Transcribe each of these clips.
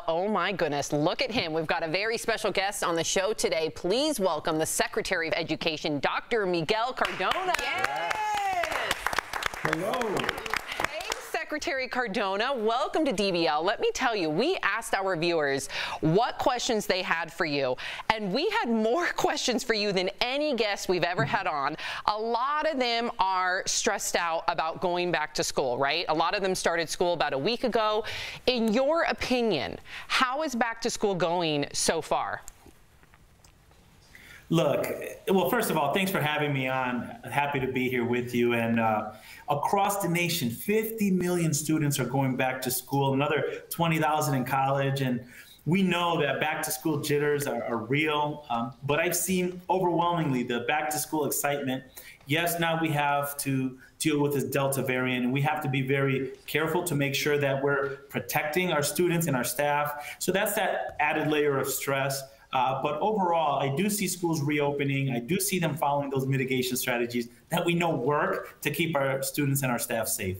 Oh my goodness, look at him. We've got a very special guest on the show today. Please welcome the Secretary of Education, Dr. Miguel Cardona. Yes! Hello. Hey, Secretary Cardona, welcome to DBL. Let me tell you, we asked our viewers what questions they had for you, and we had more questions for you than any guest we've ever had on. A lot of them are stressed out about going back to school, right? A lot of them started school about a week ago. In your opinion, how is back to school going so far? Look, well, first of all, thanks for having me on. Happy to be here with you. And across the nation, 50 million students are going back to school, another 20,000 in college. And we know that back to school jitters are real, but I've seen overwhelmingly the back to school excitement. Yes, now we have to deal with this Delta variant, and we have to be very careful to make sure that we're protecting our students and our staff. So that's that added layer of stress. But overall, I do see schools reopening. I do see them following those mitigation strategies that we know work to keep our students and our staff safe.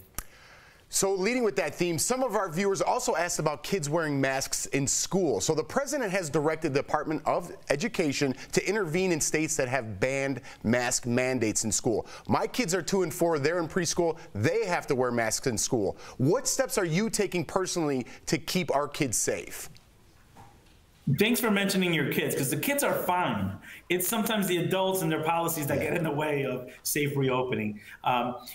So leading with that theme, some of our viewers also asked about kids wearing masks in school. So the president has directed the Department of Education to intervene in states that have banned mask mandates in school. My kids are 2 and 4. They're in preschool. They have to wear masks in school. What steps are you taking personally to keep our kids safe? Thanks for mentioning your kids, because the kids are fine. It's sometimes the adults and their policies that get in the way of safe reopening.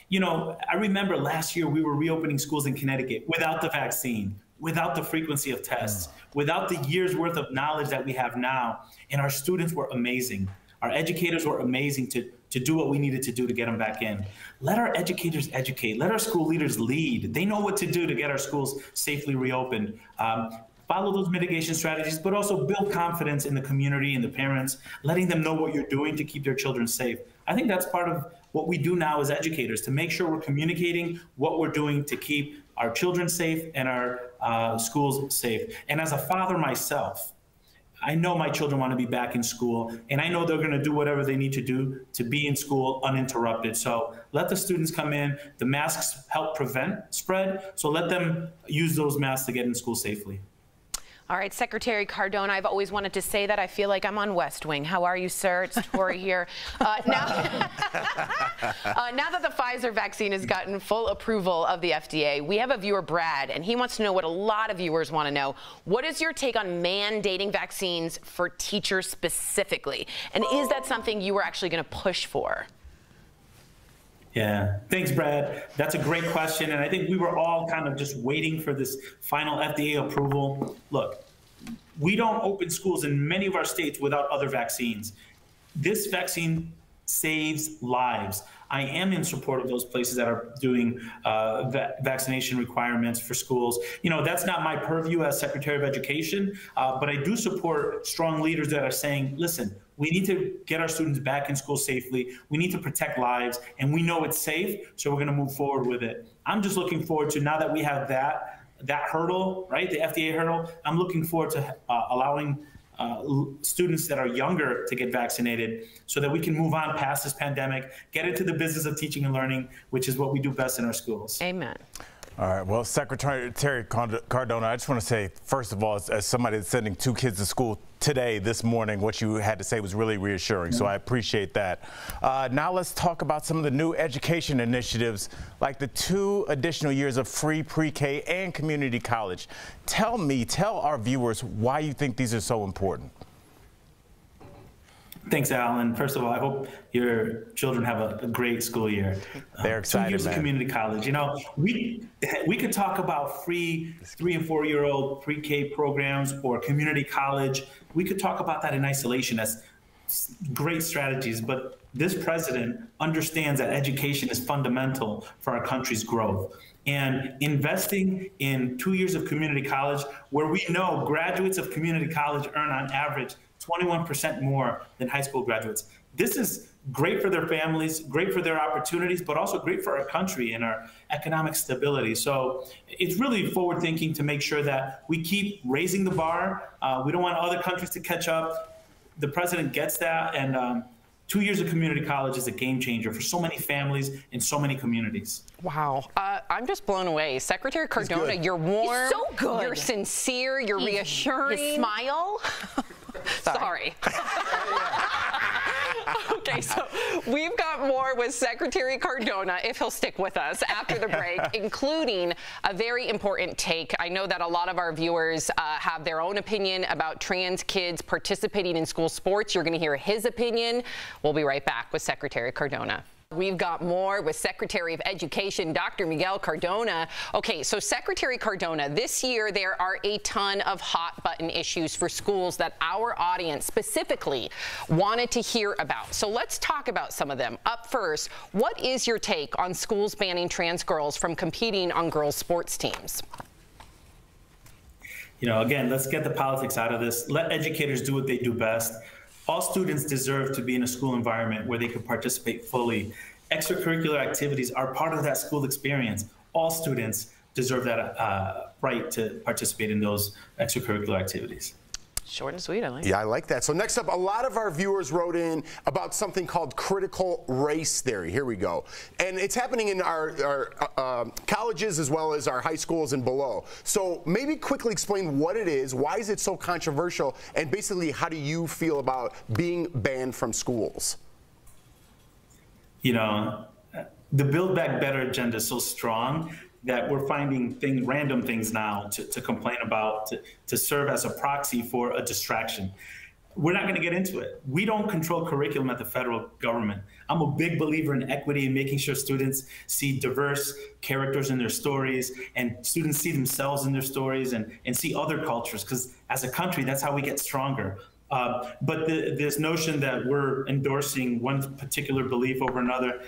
You know, I remember last year we were reopening schools in Connecticut without the vaccine, without the frequency of tests, without the years worth of knowledge that we have now. And our students were amazing. Our educators were amazing to do what we needed to do to get them back in. Let our educators educate. Let our school leaders lead. They know what to do to get our schools safely reopened. Follow those mitigation strategies, but also build confidence in the community and the parents, letting them know what you're doing to keep their children safe. I think that's part of what we do now as educators, to make sure we're communicating what we're doing to keep our children safe and our schools safe. And as a father myself, I know my children want to be back in school, and I know they're going to do whatever they need to do to be in school uninterrupted. So let the students come in. The masks help prevent spread, so let them use those masks to get in school safely. All right, Secretary Cardona, I've always wanted to say that. I feel like I'm on West Wing. How are you, sir? It's Tori here. Now that the Pfizer vaccine has gotten full approval of the FDA, we have a viewer, Brad, and he wants to know what a lot of viewers want to know. What is your take on mandating vaccines for teachers specifically? And is that something you were actually going to push for? Yeah, thanks, Brad. That's a great question. And I think we were all kind of just waiting for this final FDA approval. Look, we don't open schools in many of our states without other vaccines. This vaccine saves lives. I am in support of those places that are doing vaccination requirements for schools. You know, that's not my purview as Secretary of Education, but I do support strong leaders that are saying, listen, we need to get our students back in school safely. We need to protect lives, and we know it's safe, so we're going to move forward with it. I'm just looking forward to, now that we have that hurdle, right, the FDA hurdle, I'm looking forward to allowing students that are younger to get vaccinated so that we can move on past this pandemic, get into the business of teaching and learning, which is what we do best in our schools. Amen. All right. Well, Secretary Cardona, I just want to say, first of all, as somebody that's sending 2 kids to school today, this morning, what you had to say was really reassuring. So I appreciate that. Now let's talk about some of the new education initiatives, like the 2 additional years of free pre-K and community college. Tell our viewers why you think these are so important. Thanks, Alan. First of all, I hope your children have a great school year. They're excited, 2 years man. of community college. You know, we could talk about free 3- and 4-year-old pre-K programs or community college. We could talk about that in isolation as great strategies, but this president understands that education is fundamental for our country's growth. And investing in 2 years of community college, where we know graduates of community college earn on average 21% more than high school graduates. This is great for their families, great for their opportunities, but also great for our country and our economic stability. So it's really forward thinking to make sure that we keep raising the bar. We don't want other countries to catch up. The president gets that, and 2 years of community college is a game changer for so many families and so many communities. Wow. I'm just blown away. Secretary Cardona, you're warm. He's so good. You're sincere. You're reassuring. His smile. Sorry. Okay, so we've got more with Secretary Cardona, if he'll stick with us after the break, including a very important take. I know that a lot of our viewers have their own opinion about trans kids participating in school sports. You're going to hear his opinion. We'll be right back with Secretary Cardona. We've got more with Secretary of Education, Dr. Miguel Cardona. Okay, so Secretary Cardona, this year there are a ton of hot button issues for schools that our audience specifically wanted to hear about. So let's talk about some of them. Up first, what is your take on schools banning trans girls from competing on girls' sports teams? You know, again, let's get the politics out of this. Let educators do what they do best. All students deserve to be in a school environment where they can participate fully. Extracurricular activities are part of that school experience. All students deserve that right to participate in those extracurricular activities. Short and sweet, I like it. Yeah, I like that. So next up, a lot of our viewers wrote in about something called critical race theory. Here we go. And it's happening in our colleges as well as our high schools and below. So maybe quickly explain what it is, why is it so controversial, and basically how do you feel about being banned from schools? You know, the Build Back Better agenda is so strong that we're finding random things now to complain about, to serve as a proxy for a distraction. We're not going to get into it. We don't control curriculum at the federal government. I'm a big believer in equity and making sure students see diverse characters in their stories, and students see themselves in their stories and see other cultures, because as a country, that's how we get stronger. But this notion that we're endorsing one particular belief over another,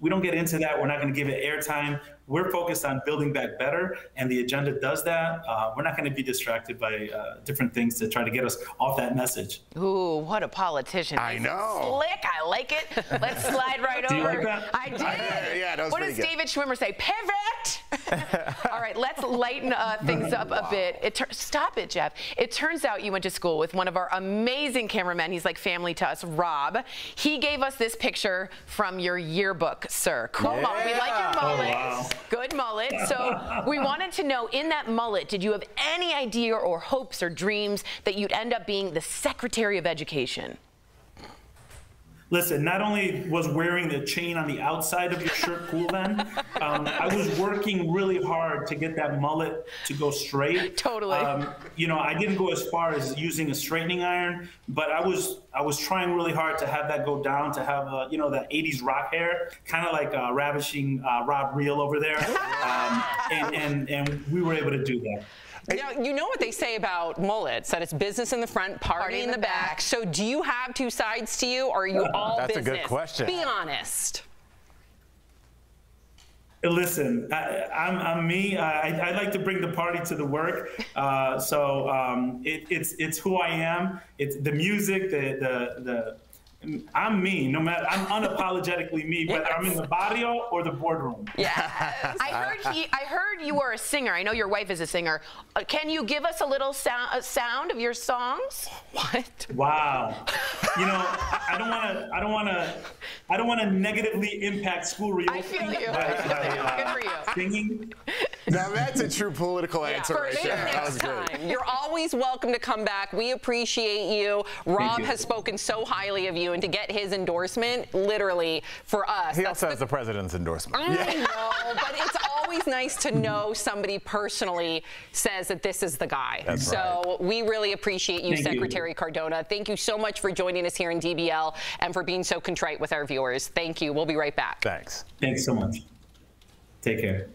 we don't get into that. We're not going to give it airtime. We're focused on building back better, and the agenda does that. We're not going to be distracted by different things to try to get us off that message. Ooh, what a politician. I know. Slick, I like it. Let's slide right over. Do you like that? I did. Yeah, that was what pretty does good. David Schwimmer say? Pivot! All right, let's lighten things up a bit. Stop it, Jeff. It turns out you went to school with one of our amazing cameramen. He's like family to us, Rob. He gave us this picture from your yearbook, sir. Cool. Yeah. We like your mullet. Oh, wow. Good mullet. So we wanted to know, in that mullet, did you have any idea or hopes or dreams that you'd end up being the Secretary of Education? Listen, not only was wearing the chain on the outside of your shirt cool then, I was working really hard to get that mullet to go straight. Totally. You know, I didn't go as far as using a straightening iron, but I was trying really hard to have that go down, to have, you know, that 80s rock hair, kind of like ravishing Rob Reel over there. And we were able to do that. Now, you know what they say about mullets, that it's business in the front, party in the back. So do you have two sides to you, or are you all That's business? a good question. Be honest. Listen, I'm me. I like to bring the party to the work. It's who I am. It's the music, I'm me, no matter, I'm unapologetically me, whether I'm in the barrio or the boardroom. Yes. I heard you were a singer. I know your wife is a singer. Can you give us a little sound of your songs? What? Wow. You know, I don't want to negatively impact school reopening. I feel you. Good for you. Singing. Now that's a true political answer For right sure. there. That Next was great. time. You're always welcome to come back. We appreciate you. Rob has spoken so highly of you, and to get his endorsement, literally, for us. He also has the president's endorsement. I know, but it's always nice to know somebody personally says that this is the guy. That's so we really appreciate you, Thank you. Secretary Cardona. Thank you so much for joining us here in DBL and for being so contrite with our viewers. Thank you. We'll be right back. Thanks. Thanks so much. Take care.